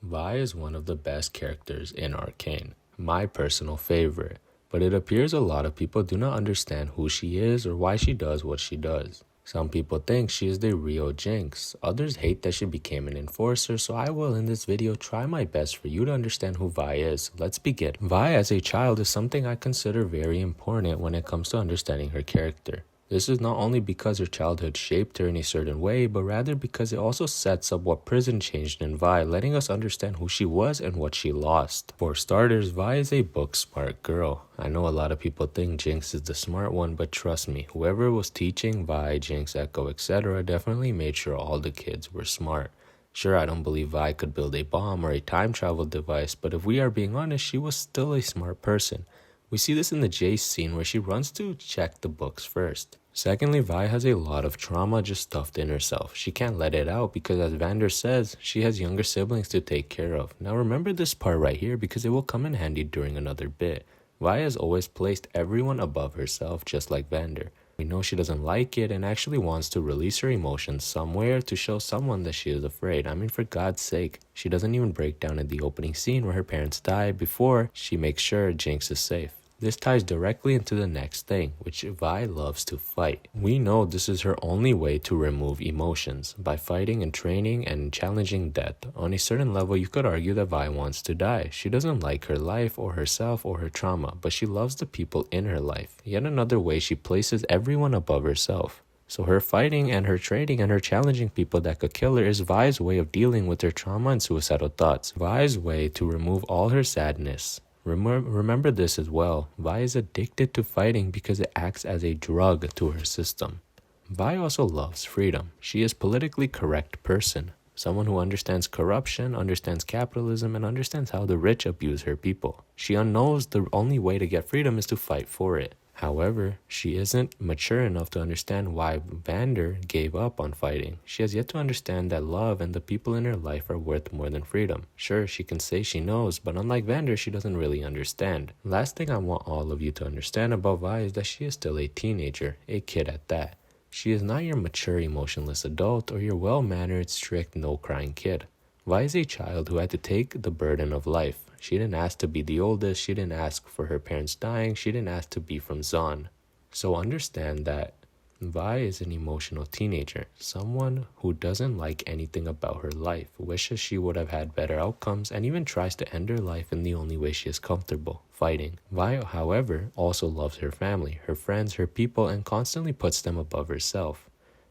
Vi is one of the best characters in Arcane, my personal favorite, but it appears a lot of people do not understand who she is or why she does what she does. Some people think she is the real Jinx, others hate that she became an enforcer, so I will in this video try my best for you to understand who Vi is. Let's begin. Vi as a child is something I consider very important when it comes to understanding her character. This is not only because her childhood shaped her in a certain way, but rather because it also sets up what prison changed in Vi, letting us understand who she was and what she lost. For starters, Vi is a book-smart girl. I know a lot of people think Jinx is the smart one, but trust me, whoever was teaching Vi, Jinx, Echo, etc. definitely made sure all the kids were smart. Sure, I don't believe Vi could build a bomb or a time travel device, but if we are being honest, she was still a smart person. We see this in the Jace scene where she runs to check the books first. Secondly, Vi has a lot of trauma just stuffed in herself. She can't let it out because, as Vander says, she has younger siblings to take care of. Now remember this part right here because it will come in handy during another bit. Vi has always placed everyone above herself, just like Vander. We know she doesn't like it and actually wants to release her emotions somewhere to show someone that she is afraid. I mean, for God's sake, she doesn't even break down in the opening scene where her parents die before she makes sure Jinx is safe. This ties directly into the next thing, which Vi loves to fight. We know this is her only way to remove emotions, by fighting and training and challenging death. On a certain level, you could argue that Vi wants to die. She doesn't like her life or herself or her trauma, but she loves the people in her life. Yet another way, she places everyone above herself. So her fighting and her training and her challenging people that could kill her is Vi's way of dealing with her trauma and suicidal thoughts. Vi's way to remove all her sadness. Remember this as well. Vi is addicted to fighting because it acts as a drug to her system. Vi also loves freedom. She is a politically correct person. Someone who understands corruption, understands capitalism, and understands how the rich abuse her people. She knows the only way to get freedom is to fight for it. However, she isn't mature enough to understand why Vander gave up on fighting. She has yet to understand that love and the people in her life are worth more than freedom. Sure, she can say she knows, but unlike Vander, she doesn't really understand. Last thing I want all of you to understand about Vi is that she is still a teenager, a kid at that. She is not your mature, emotionless adult or your well-mannered, strict, no-crying kid. Vi is a child who had to take the burden of life. She didn't ask to be the oldest, she didn't ask for her parents dying, she didn't ask to be from Zon. So understand that Vi is an emotional teenager, someone who doesn't like anything about her life, wishes she would have had better outcomes, and even tries to end her life in the only way she is comfortable, fighting. Vi, however, also loves her family, her friends, her people, and constantly puts them above herself.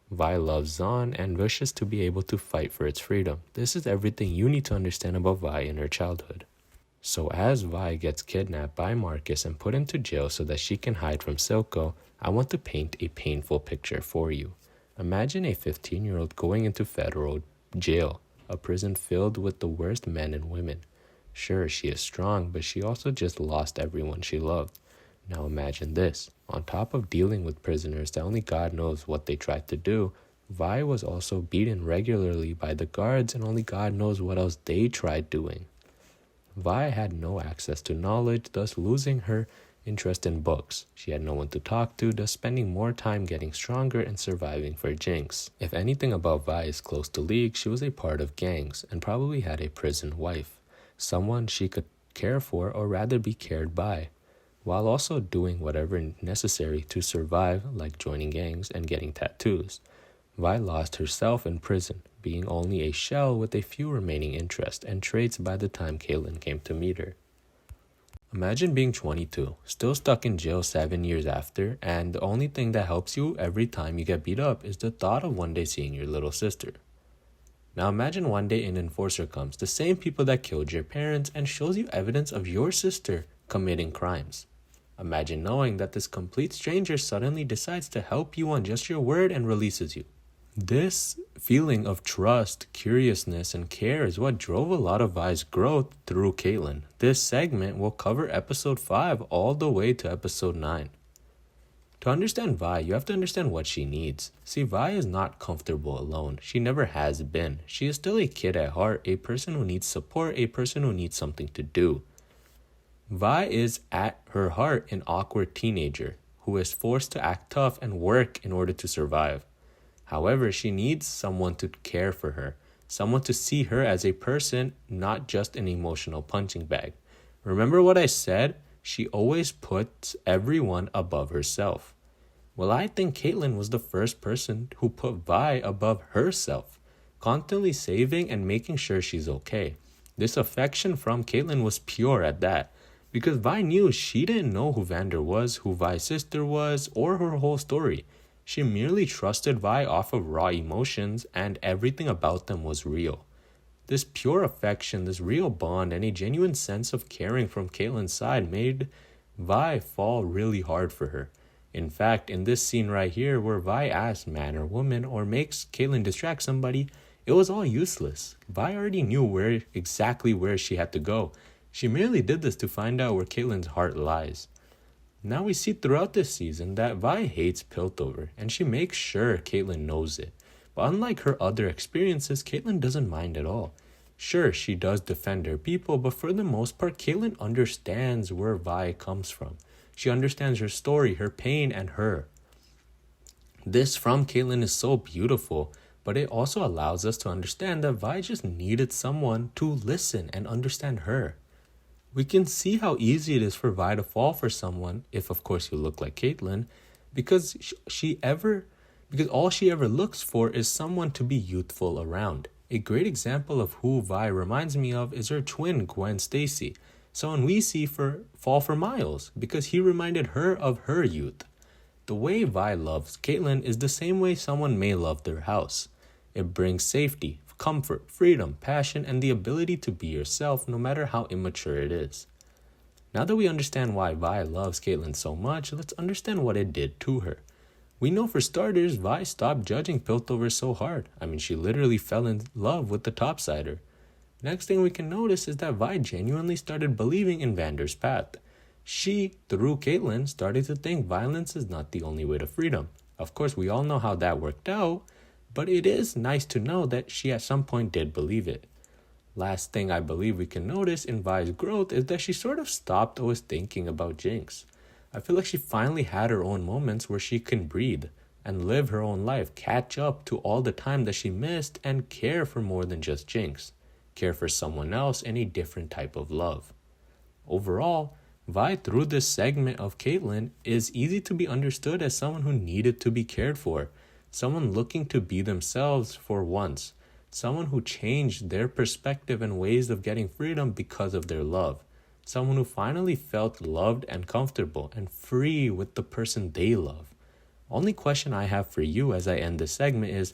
Vi loves Zon and wishes to be able to fight for its freedom. This is everything you need to understand about Vi in her childhood. So as Vi gets kidnapped by Marcus and put into jail so that she can hide from Silco, I want to paint a painful picture for you. Imagine a 15-year-old going into federal jail, a prison filled with the worst men and women. Sure, she is strong, but she also just lost everyone she loved. Now imagine this. On top of dealing with prisoners that only God knows what they tried to do, Vi was also beaten regularly by the guards and only God knows what else they tried doing. Vi had no access to knowledge, thus losing her interest in books. She had no one to talk to, thus spending more time getting stronger and surviving for Jinx. If anything about Vi is close to League, she was a part of gangs and probably had a prison wife, someone she could care for or rather be cared by, while also doing whatever necessary to survive, like joining gangs and getting tattoos. Vi lost herself in prison, being only a shell with a few remaining interests and traits by the time Caitlyn came to meet her. Imagine being 22, still stuck in jail 7 years after, and the only thing that helps you every time you get beat up is the thought of one day seeing your little sister. Now imagine one day an enforcer comes, the same people that killed your parents, and shows you evidence of your sister committing crimes. Imagine knowing that this complete stranger suddenly decides to help you on just your word and releases you. This feeling of trust, curiousness, and care is what drove a lot of Vi's growth through Caitlyn. This segment will cover episode 5 all the way to episode 9. To understand Vi, you have to understand what she needs. See, Vi is not comfortable alone. She never has been. She is still a kid at heart, a person who needs support, a person who needs something to do. Vi is at her heart an awkward teenager who is forced to act tough and work in order to survive. However, she needs someone to care for her, someone to see her as a person, not just an emotional punching bag. Remember what I said? She always puts everyone above herself. Well, I think Caitlyn was the first person who put Vi above herself, constantly saving and making sure she's okay. This affection from Caitlyn was pure at that, because Vi knew she didn't know who Vander was, who Vi's sister was, or her whole story. She merely trusted Vi off of raw emotions, and everything about them was real. This pure affection, this real bond, and a genuine sense of caring from Caitlyn's side made Vi fall really hard for her. In fact, in this scene right here, where Vi asks man or woman or makes Caitlyn distract somebody, it was all useless. Vi already knew exactly where she had to go. She merely did this to find out where Caitlyn's heart lies. Now we see throughout this season that Vi hates Piltover, and she makes sure Caitlyn knows it. But unlike her other experiences, Caitlyn doesn't mind at all. Sure, she does defend her people, but for the most part, Caitlyn understands where Vi comes from. She understands her story, her pain, and her. This from Caitlyn is so beautiful, but it also allows us to understand that Vi just needed someone to listen and understand her. We can see how easy it is for Vi to fall for someone, if of course you look like Caitlyn, because all she ever looks for is someone to be youthful around. A great example of who Vi reminds me of is her twin, Gwen Stacy, someone we see fall for Miles, because he reminded her of her youth. The way Vi loves Caitlyn is the same way someone may love their house. It brings safety, comfort, freedom, passion, and the ability to be yourself no matter how immature it is. Now that we understand why Vi loves Caitlyn so much, let's understand what it did to her. We know for starters, Vi stopped judging Piltover so hard. She literally fell in love with the topsider. Next thing we can notice is that Vi genuinely started believing in Vander's path. She, through Caitlyn, started to think violence is not the only way to freedom. Of course, we all know how that worked out, but it is nice to know that she at some point did believe it. Last thing I believe we can notice in Vi's growth is that she sort of stopped always thinking about Jinx. I feel like she finally had her own moments where she can breathe and live her own life, catch up to all the time that she missed, and care for more than just Jinx. Care for someone else in a different type of love. Overall, Vi through this segment of Caitlyn is easy to be understood as someone who needed to be cared for, someone looking to be themselves for once, someone who changed their perspective and ways of getting freedom because of their love, someone who finally felt loved and comfortable and free with the person they love. Only question I have for you as I end this segment is,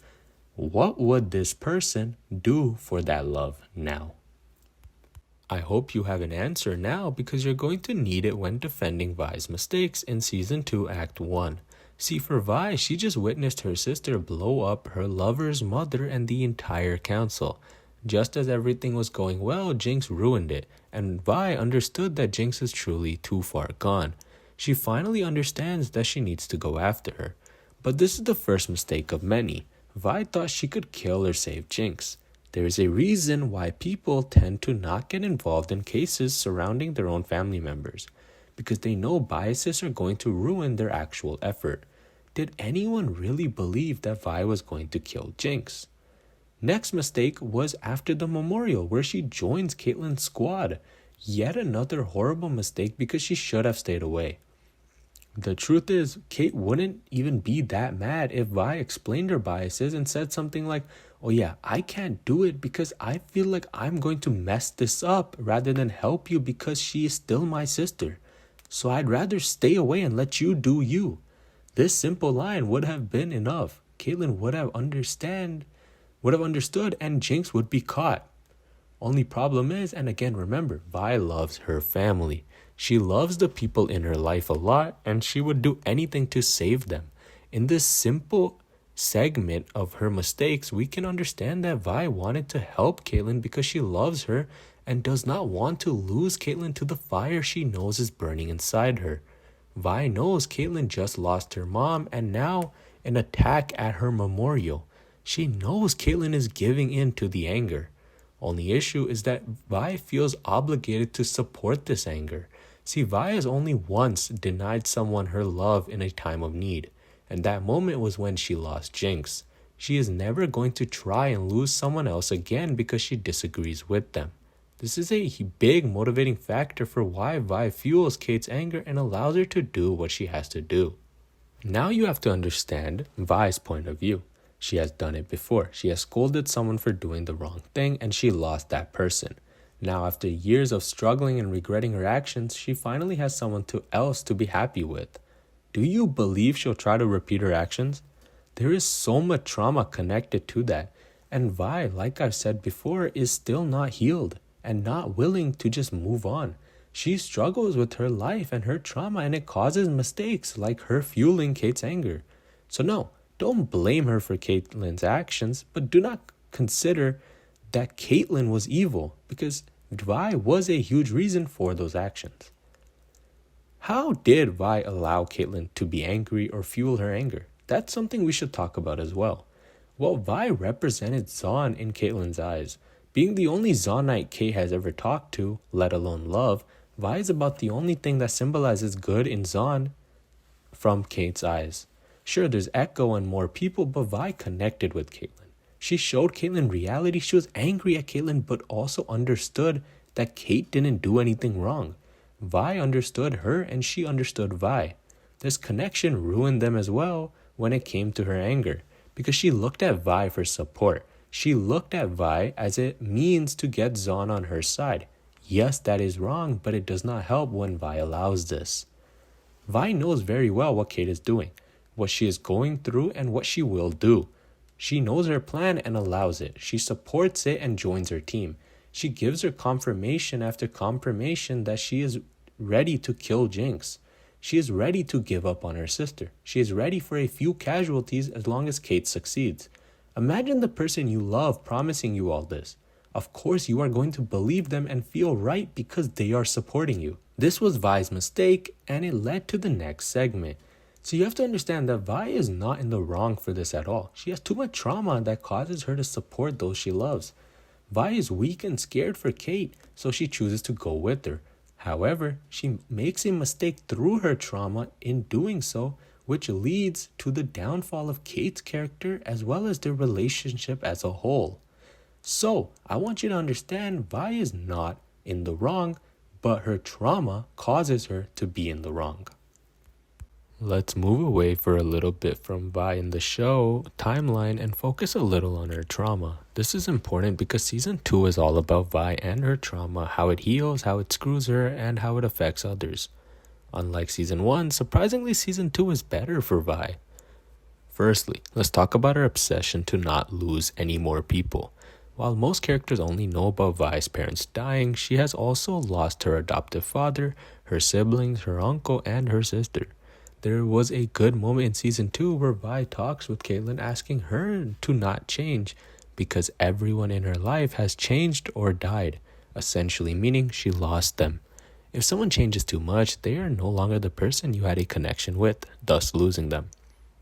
what would this person do for that love now? I hope you have an answer now, because you're going to need it when defending Vi's mistakes in Season 2, Act 1. See, for Vi, she just witnessed her sister blow up her lover's mother and the entire council. Just as everything was going well, Jinx ruined it, and Vi understood that Jinx is truly too far gone. She finally understands that she needs to go after her. But this is the first mistake of many. Vi thought she could kill or save Jinx. There is a reason why people tend to not get involved in cases surrounding their own family members, because they know biases are going to ruin their actual effort. Did anyone really believe that Vi was going to kill Jinx? Next mistake was after the memorial, where she joins Caitlyn's squad. Yet another horrible mistake, because she should have stayed away. The truth is, Kate wouldn't even be that mad if Vi explained her biases and said something like, "Oh yeah, I can't do it because I feel like I'm going to mess this up, rather than help you because she is still my sister. So I'd rather stay away and let you do you." This simple line would have been enough. Caitlyn would have understood, and Jinx would be caught. Only problem is, and again remember, Vi loves her family. She loves the people in her life a lot, and she would do anything to save them. In this simple segment of her mistakes, we can understand that Vi wanted to help Caitlyn because she loves her and does not want to lose Caitlyn to the fire she knows is burning inside her. Vi knows Caitlyn just lost her mom and now an attack at her memorial. She knows Caitlyn is giving in to the anger. Only issue is that Vi feels obligated to support this anger. See, Vi has only once denied someone her love in a time of need, and that moment was when she lost Jinx. She is never going to try and lose someone else again because she disagrees with them. This is a big motivating factor for why Vi fuels Kate's anger and allows her to do what she has to do. Now you have to understand Vi's point of view. She has done it before. She has scolded someone for doing the wrong thing and she lost that person. Now, after years of struggling and regretting her actions, she finally has someone else to be happy with. Do you believe she'll try to repeat her actions? There is so much trauma connected to that. And Vi, like I've said before, is still not healed and not willing to just move on. She struggles with her life and her trauma, and it causes mistakes like her fueling Kate's anger. So no, don't blame her for Caitlyn's actions, but do not consider that Caitlyn was evil, because Vi was a huge reason for those actions. How did Vi allow Caitlyn to be angry or fuel her anger? That's something we should talk about as well. Well, Vi represented Zaun in Caitlyn's eyes. Being the only Zaunite Kate has ever talked to, let alone love, Vi is about the only thing that symbolizes good in Zaun from Kate's eyes. Sure, there's Echo and more people, but Vi connected with Caitlyn. She showed Caitlyn reality. She was angry at Caitlyn, but also understood that Kate didn't do anything wrong. Vi understood her and she understood Vi. This connection ruined them as well when it came to her anger, because she looked at Vi for support. She looked at Vi as a means to get Zaun on her side. Yes, that is wrong, but it does not help when Vi allows this. Vi knows very well what Kate is doing, what she is going through, and what she will do. She knows her plan and allows it. She supports it and joins her team. She gives her confirmation after confirmation that she is ready to kill Jinx. She is ready to give up on her sister. She is ready for a few casualties as long as Kate succeeds. Imagine the person you love promising you all this. Of course, you are going to believe them and feel right because they are supporting you. This was Vi's mistake, and it led to the next segment. So you have to understand that Vi is not in the wrong for this at all. She has too much trauma that causes her to support those she loves. Vi is weak and scared for Kate, so she chooses to go with her. However, she makes a mistake through her trauma in doing so, which leads to the downfall of Kate's character as well as their relationship as a whole. So, I want you to understand Vi is not in the wrong, but her trauma causes her to be in the wrong. Let's move away for a little bit from Vi in the show timeline and focus a little on her trauma. This is important because season 2 is all about Vi and her trauma, how it heals, how it screws her, and how it affects others. Unlike season 1, surprisingly season 2 is better for Vi. Firstly, let's talk about her obsession to not lose any more people. While most characters only know about Vi's parents dying, she has also lost her adoptive father, her siblings, her uncle, and her sister. There was a good moment in season 2 where Vi talks with Caitlyn asking her to not change because everyone in her life has changed or died, essentially meaning she lost them. If someone changes too much, they are no longer the person you had a connection with, thus losing them.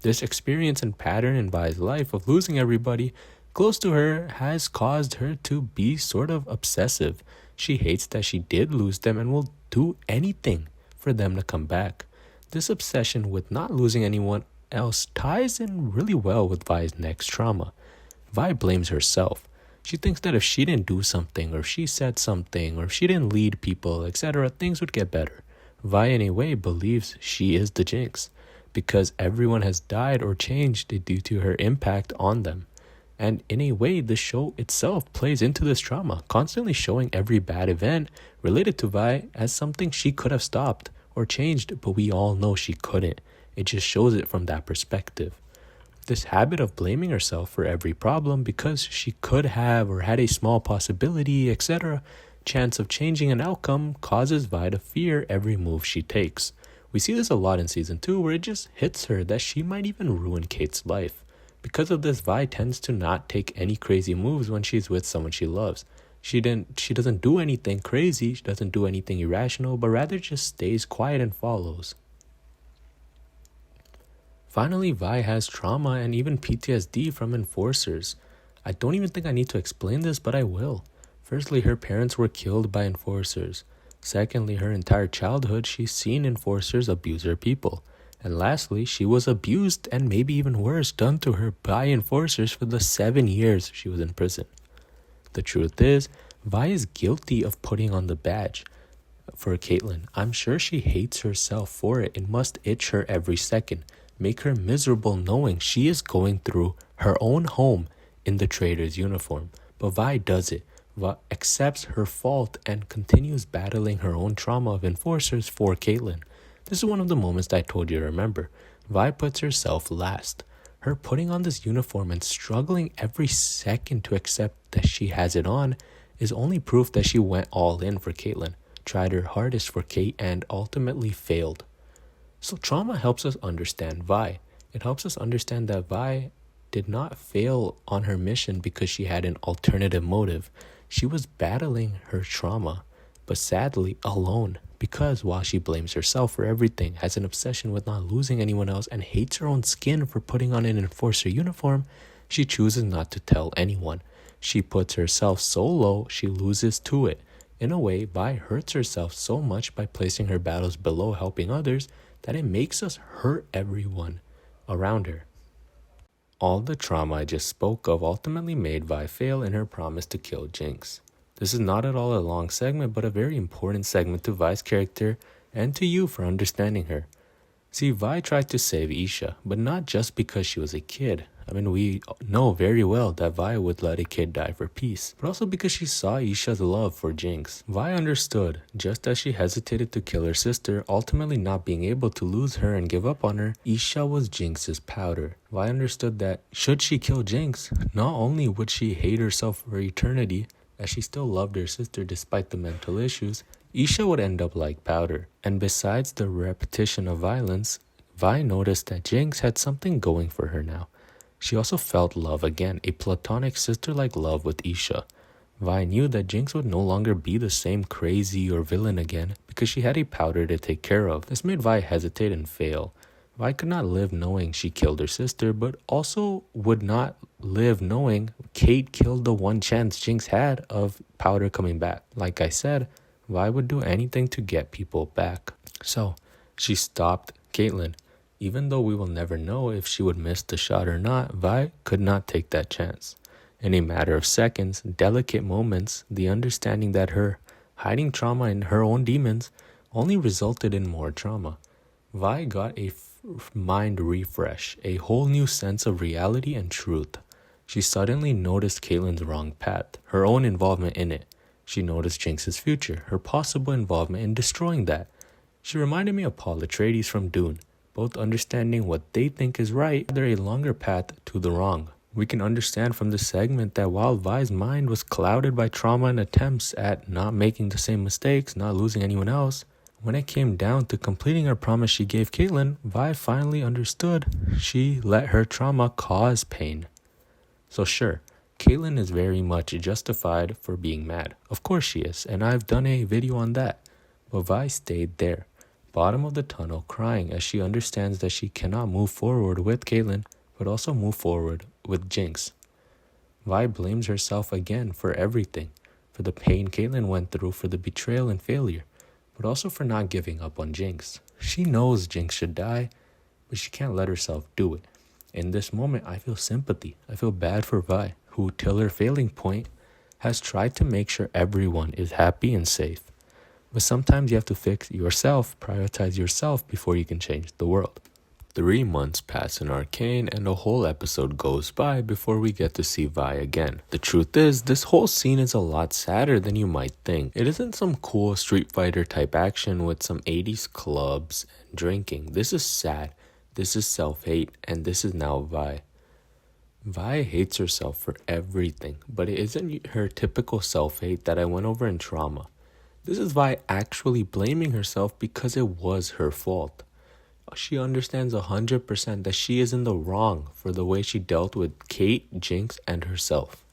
This experience and pattern in Vi's life of losing everybody close to her has caused her to be sort of obsessive. She hates that she did lose them and will do anything for them to come back. This obsession with not losing anyone else ties in really well with Vi's next trauma. Vi blames herself. She thinks that if she didn't do something, or if she said something, or if she didn't lead people, etc., things would get better. Vi in a way believes she is the Jinx, because everyone has died or changed due to her impact on them. And in a way, the show itself plays into this trauma, constantly showing every bad event related to Vi as something she could have stopped or changed, but we all know she couldn't. It just shows it from that perspective. This habit of blaming herself for every problem because she could have or had a small possibility, etc., chance of changing an outcome causes Vi to fear every move she takes. We see this a lot in season 2 where it just hits her that she might even ruin Kate's life. Because of this, Vi tends to not take any crazy moves when she's with someone she loves. She doesn't do anything crazy, she doesn't do anything irrational, but rather just stays quiet and follows. Finally, Vi has trauma and even PTSD from enforcers. I don't even think I need to explain this, but I will. Firstly, her parents were killed by enforcers. Secondly, her entire childhood she's seen enforcers abuse her people. And lastly, she was abused and maybe even worse done to her by enforcers for the 7 years she was in prison. The truth is, Vi is guilty of putting on the badge for Caitlyn. I'm sure she hates herself for it. It must itch her every second, make her miserable knowing she is going through her own home in the traitor's uniform. But Vi does it. Vi accepts her fault and continues battling her own trauma of enforcers for Caitlyn. This is one of the moments that I told you to remember. Vi puts herself last. Her putting on this uniform and struggling every second to accept that she has it on is only proof that she went all in for Caitlyn, tried her hardest for Kate, and ultimately failed. So trauma helps us understand Vi. It helps us understand that Vi did not fail on her mission because she had an alternative motive. She was battling her trauma, but sadly alone, because while she blames herself for everything, has an obsession with not losing anyone else, and hates her own skin for putting on an enforcer uniform, she chooses not to tell anyone. She puts herself so low, she loses to it. In a way, Vi hurts herself so much by placing her battles below helping others that it makes us hurt everyone around her. All the trauma I just spoke of ultimately made Vi fail in her promise to kill Jinx. This is not at all a long segment, but a very important segment to Vi's character and to you for understanding her. See, Vi tried to save Isha, but not just because she was a kid. I mean, we know very well that Vi would let a kid die for peace, but also because she saw Isha's love for Jinx. Vi understood, just as she hesitated to kill her sister, ultimately not being able to lose her and give up on her, Isha was Jinx's powder. Vi understood that should she kill Jinx, not only would she hate herself for eternity, as she still loved her sister despite the mental issues, Isha would end up like powder. And besides the repetition of violence, Vi noticed that Jinx had something going for her now. She also felt love again, a platonic sister-like love with Isha. Vi knew that Jinx would no longer be the same crazy or villain again because she had a powder to take care of. This made Vi hesitate and fail. Vi could not live knowing she killed her sister, but also would not live knowing Kate killed the one chance Jinx had of powder coming back. Like I said, Vi would do anything to get people back. So, she stopped Caitlyn. Even though we will never know if she would miss the shot or not, Vi could not take that chance. In a matter of seconds, delicate moments, the understanding that her hiding trauma in her own demons only resulted in more trauma. Vi got a mind refresh, a whole new sense of reality and truth. She suddenly noticed Caitlyn's wrong path, her own involvement in it. She noticed Jinx's future, her possible involvement in destroying that. She reminded me of Paul Atreides from Dune, both understanding what they think is right, they're a longer path to the wrong. We can understand from this segment that while Vi's mind was clouded by trauma and attempts at not making the same mistakes, not losing anyone else, when it came down to completing her promise she gave Caitlyn, Vi finally understood she let her trauma cause pain. So sure, Caitlyn is very much justified for being mad. Of course she is, and I've done a video on that. But Vi stayed there, bottom of the tunnel, crying as she understands that she cannot move forward with Caitlyn, but also move forward with Jinx. Vi blames herself again for everything, for the pain Caitlyn went through, for the betrayal and failure, but also for not giving up on Jinx. She knows Jinx should die, but she can't let herself do it. In this moment, I feel sympathy. I feel bad for Vi, who, till her failing point, has tried to make sure everyone is happy and safe. But sometimes you have to fix yourself, prioritize yourself before you can change the world. 3 months pass in Arcane and a whole episode goes by before we get to see Vi again. The truth is, this whole scene is a lot sadder than you might think. It isn't some cool Street Fighter type action with some 80s clubs and drinking. This is sad. This is self-hate, and this is now Vi. Vi hates herself for everything, but it isn't her typical self-hate that I went over in trauma. This is Vi actually blaming herself because it was her fault. She understands 100% that she is in the wrong for the way she dealt with Kate, Jinx, and herself.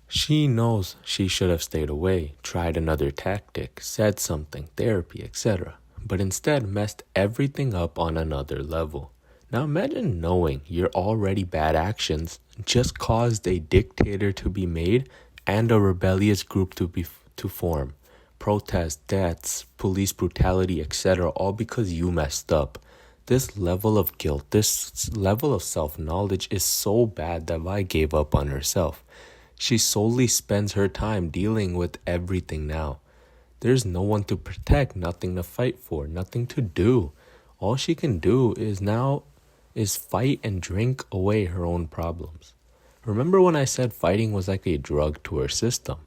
She knows she should have stayed away, tried another tactic, said something, therapy, etc., but instead messed everything up on another level. Now imagine knowing your already bad actions just caused a dictator to be made and a rebellious group to form. Protests, deaths, police brutality, etc., all because you messed up. This level of guilt, this level of self-knowledge is so bad that Vi gave up on herself. She solely spends her time dealing with everything now. There's no one to protect, nothing to fight for, nothing to do. All she can do is fight and drink away her own problems. Remember when I said fighting was like a drug to her system?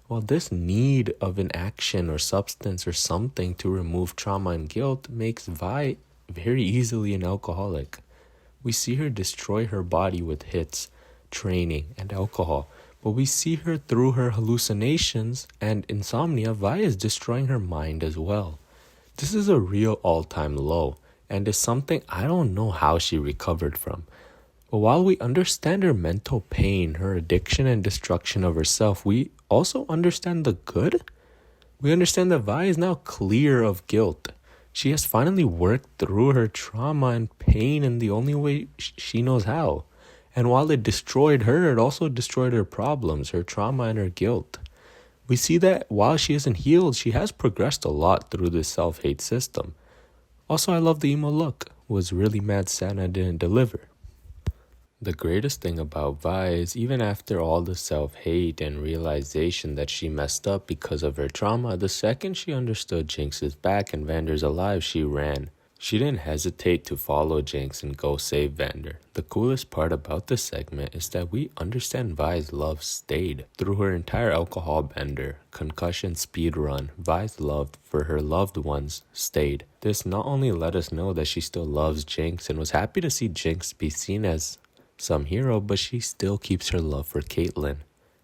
Well, this need of an action or substance or something to remove trauma and guilt makes Vi very easily an alcoholic. We see her destroy her body with hits, training, and alcohol. But we see her through her hallucinations and insomnia. Vi is destroying her mind as well. This is a real all-time low, and is something I don't know how she recovered from. But while we understand her mental pain, her addiction and destruction of herself, we also understand the good. We understand that Vi is now clear of guilt. She has finally worked through her trauma and pain in the only way she knows how. And while it destroyed her, it also destroyed her problems, her trauma, and her guilt. We see that while she isn't healed, she has progressed a lot through this self-hate system. Also, I love the emo look. Was really mad Santa didn't deliver. The greatest thing about Vi is even after all the self-hate and realization that she messed up because of her trauma, the second she understood Jinx is back and Vander's alive, she ran. She didn't hesitate to follow Jinx and go save Vander. The coolest part about this segment is that we understand Vi's love stayed. Through her entire alcohol bender, concussion speedrun, Vi's love for her loved ones stayed. This not only let us know that she still loves Jinx and was happy to see Jinx be seen as some hero, but she still keeps her love for Caitlyn.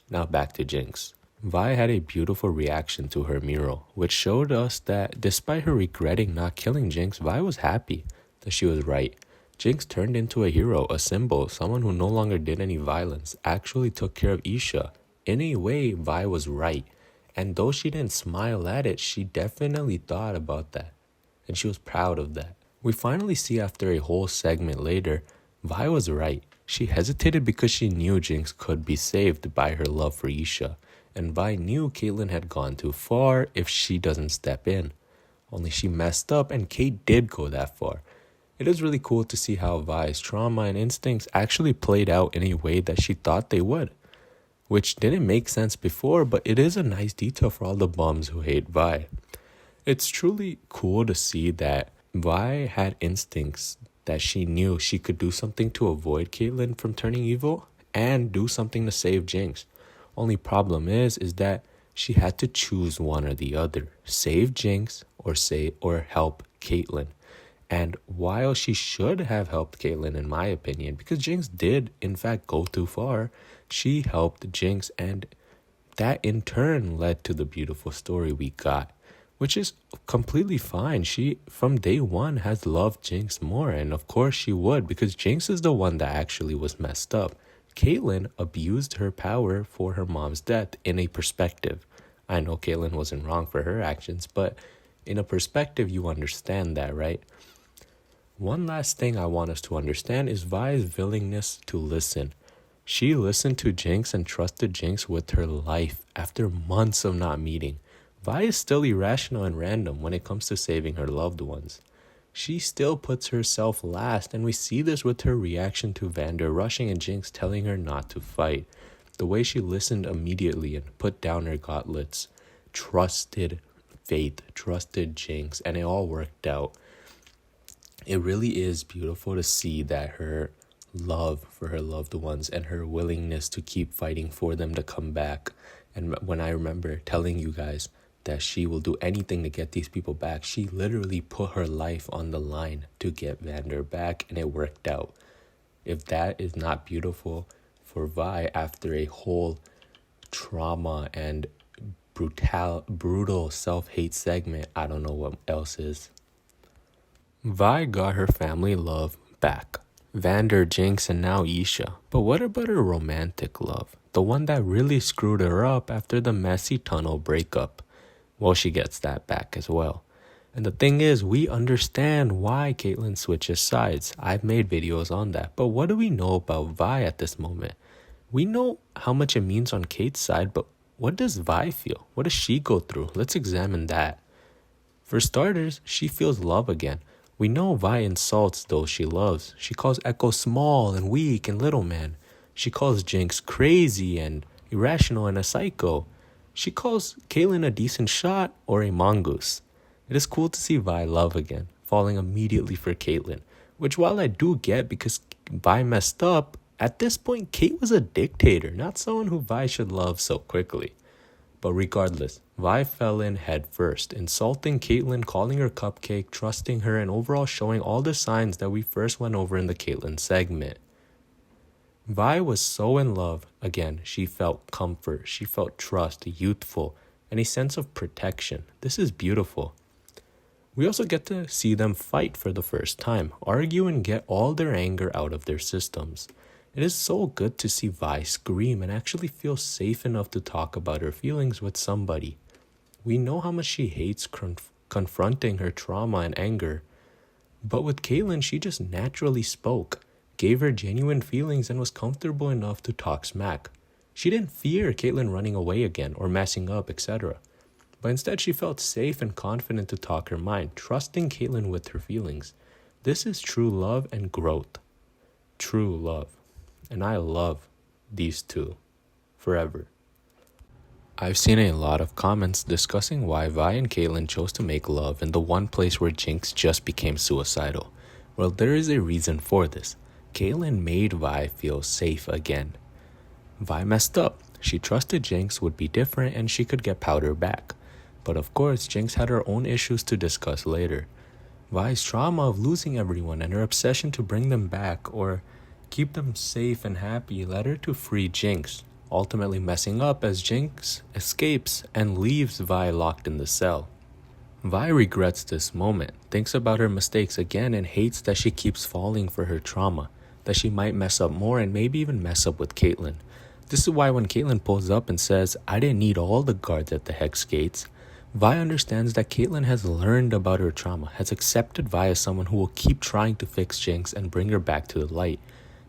Now back to Jinx. Vi had a beautiful reaction to her mural, which showed us that despite her regretting not killing Jinx, Vi was happy that she was right. Jinx turned into a hero, a symbol, someone who no longer did any violence, actually took care of Isha. In a way, Vi was right. And though she didn't smile at it, she definitely thought about that. And she was proud of that. We finally see after a whole segment later, Vi was right. She hesitated because she knew Jinx could be saved by her love for Isha. And Vi knew Caitlyn had gone too far if she doesn't step in. Only she messed up and Kate did go that far. It is really cool to see how Vi's trauma and instincts actually played out in a way that she thought they would. Which didn't make sense before, but it is a nice detail for all the bums who hate Vi. It's truly cool to see that Vi had instincts that she knew she could do something to avoid Caitlyn from turning evil and do something to save Jinx. Only problem is that she had to choose one or the other. Save Jinx or help Caitlyn. And while she should have helped Caitlyn, in my opinion, because Jinx did in fact go too far, she helped Jinx, and that in turn led to the beautiful story we got, which is completely fine. She, from day one, has loved Jinx more, and of course she would, because Jinx is the one that actually was messed up. Caitlyn abused her power for her mom's death in a perspective. I know Caitlyn wasn't wrong for her actions, but in a perspective, you understand that, right? One last thing I want us to understand is Vi's willingness to listen. She listened to Jinx and trusted Jinx with her life after months of not meeting. Vi is still irrational and random when it comes to saving her loved ones. She still puts herself last, and we see this with her reaction to Vander rushing and Jinx telling her not to fight. The way she listened immediately and put down her gauntlets, trusted Faith, trusted Jinx, and it all worked out. It really is beautiful to see that her love for her loved ones and her willingness to keep fighting for them to come back. And when I remember telling you guys that she will do anything to get these people back, she literally put her life on the line to get Vander back, and it worked out. If that is not beautiful for Vi after a whole trauma and brutal self-hate segment, I don't know what else is. Vi got her family love back. Vander, Jinx, and now Isha. But what about her romantic love? The one that really screwed her up after the messy tunnel breakup. Well, she gets that back as well. And the thing is, we understand why Caitlyn switches sides. I've made videos on that. But what do we know about Vi at this moment? We know how much it means on Kate's side, but what does Vi feel? What does she go through? Let's examine that. For starters, she feels love again. We know Vi insults those she loves. She calls Echo small and weak and little man. She calls Jinx crazy and irrational and a psycho. She calls Caitlyn a decent shot or a mongoose. It is cool to see Vi love again, falling immediately for Caitlyn, which while I do get because Vi messed up, at this point Kate was a dictator, not someone who Vi should love so quickly. But regardless, Vi fell in head first, insulting Caitlyn, calling her cupcake, trusting her, and overall showing all the signs that we first went over in the Caitlyn segment. Vi was so in love. Again, she felt comfort, she felt trust, youthful, and a sense of protection. This is beautiful. We also get to see them fight for the first time, argue and get all their anger out of their systems. It is so good to see Vi scream and actually feel safe enough to talk about her feelings with somebody. We know how much she hates confronting her trauma and anger, but with Caitlyn, she just naturally spoke, gave her genuine feelings, and was comfortable enough to talk smack. She didn't fear Caitlyn running away again or messing up, etc. But instead she felt safe and confident to talk her mind, trusting Caitlyn with her feelings. This is true love and growth. True love. And I love these two forever. I've seen a lot of comments discussing why Vi and Caitlyn chose to make love in the one place where Jinx just became suicidal. Well, there is a reason for this. Caitlyn made Vi feel safe again. Vi messed up. She trusted Jinx would be different and she could get Powder back. But of course, Jinx had her own issues to discuss later. Vi's trauma of losing everyone and her obsession to bring them back or keep them safe and happy led her to free Jinx, ultimately messing up as Jinx escapes and leaves Vi locked in the cell. Vi regrets this moment, thinks about her mistakes again, and hates that she keeps falling for her trauma, that she might mess up more and maybe even mess up with Caitlyn. This is why when Caitlyn pulls up and says, "I didn't need all the guards at the Hex Gates," Vi understands that Caitlyn has learned about her trauma, has accepted Vi as someone who will keep trying to fix Jinx and bring her back to the light.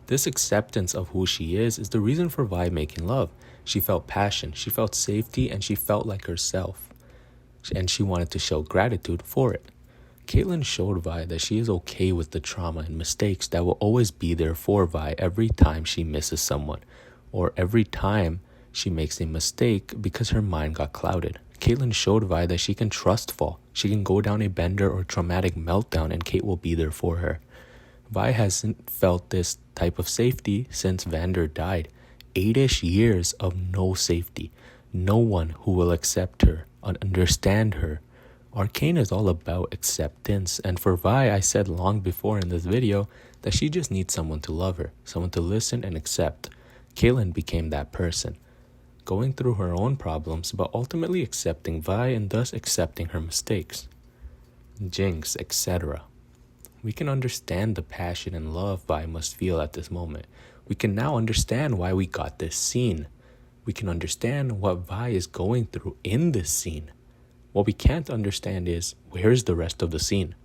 This acceptance of who she is the reason for Vi making love. She felt passion, she felt safety, and she felt like herself. And she wanted to show gratitude for it. Caitlyn showed Vi that she is okay with the trauma and mistakes that will always be there for Vi every time she misses someone, or every time she makes a mistake because her mind got clouded. Caitlyn showed Vi that she can trust fall. She can go down a bender or traumatic meltdown and Kate will be there for her. Vi hasn't felt this type of safety since Vander died. 8-ish years of no safety. No one who will accept her, understand her. Arcane is all about acceptance, and for Vi, I said long before in this video that she just needs someone to love her, someone to listen and accept. Caitlyn became that person, going through her own problems but ultimately accepting Vi and thus accepting her mistakes. Jinx, etc. We can understand the passion and love Vi must feel at this moment. We can now understand why we got this scene. We can understand what Vi is going through in this scene. What we can't understand is, where's the rest of the scene?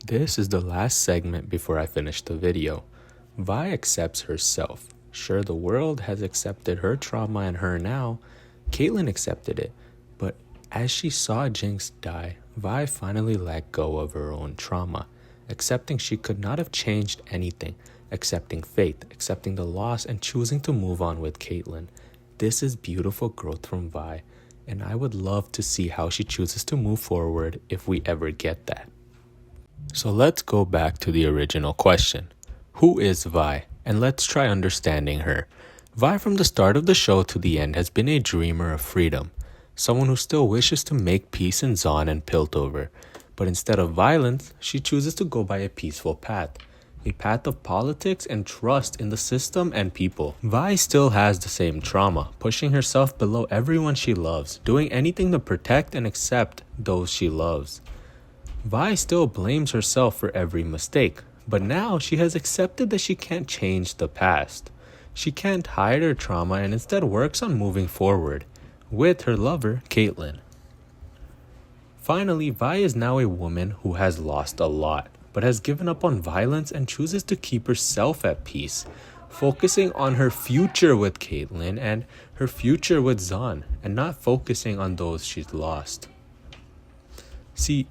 This is the last segment before I finish the video. Vi accepts herself. Sure, the world has accepted her trauma and her now. Caitlyn accepted it. But as she saw Jinx die, Vi finally let go of her own trauma, accepting she could not have changed anything, accepting fate, accepting the loss, and choosing to move on with Caitlyn. This is beautiful growth from Vi, and I would love to see how she chooses to move forward if we ever get that. So let's go back to the original question. Who is Vi? And let's try understanding her. Vi from the start of the show to the end has been a dreamer of freedom. Someone who still wishes to make peace in Zaun and Piltover, but instead of violence, she chooses to go by a peaceful path. A path of politics and trust in the system and people. Vi still has the same trauma, pushing herself below everyone she loves, doing anything to protect and accept those she loves. Vi still blames herself for every mistake, but now she has accepted that she can't change the past. She can't hide her trauma and instead works on moving forward with her lover, Caitlyn. Finally, Vi is now a woman who has lost a lot, but has given up on violence and chooses to keep herself at peace, focusing on her future with Caitlyn and her future with Zaun, and not focusing on those she's lost. See,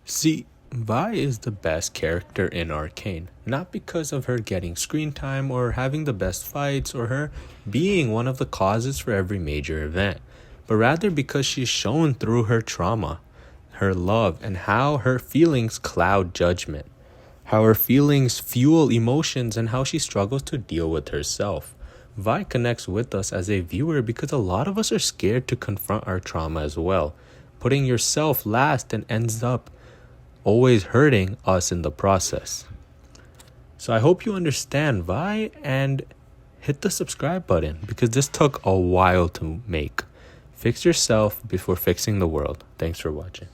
See, Vi is the best character in Arcane, not because of her getting screen time or having the best fights or her being one of the causes for every major event, but rather because she's shown through her trauma, her love, and how her feelings cloud judgment, how her feelings fuel emotions, and how she struggles to deal with herself. Vi connects with us as a viewer because a lot of us are scared to confront our trauma as well, putting yourself last and ends up always hurting us in the process. So I hope you understand Vi and hit the subscribe button because this took a while to make. Fix yourself before fixing the world. Thanks for watching.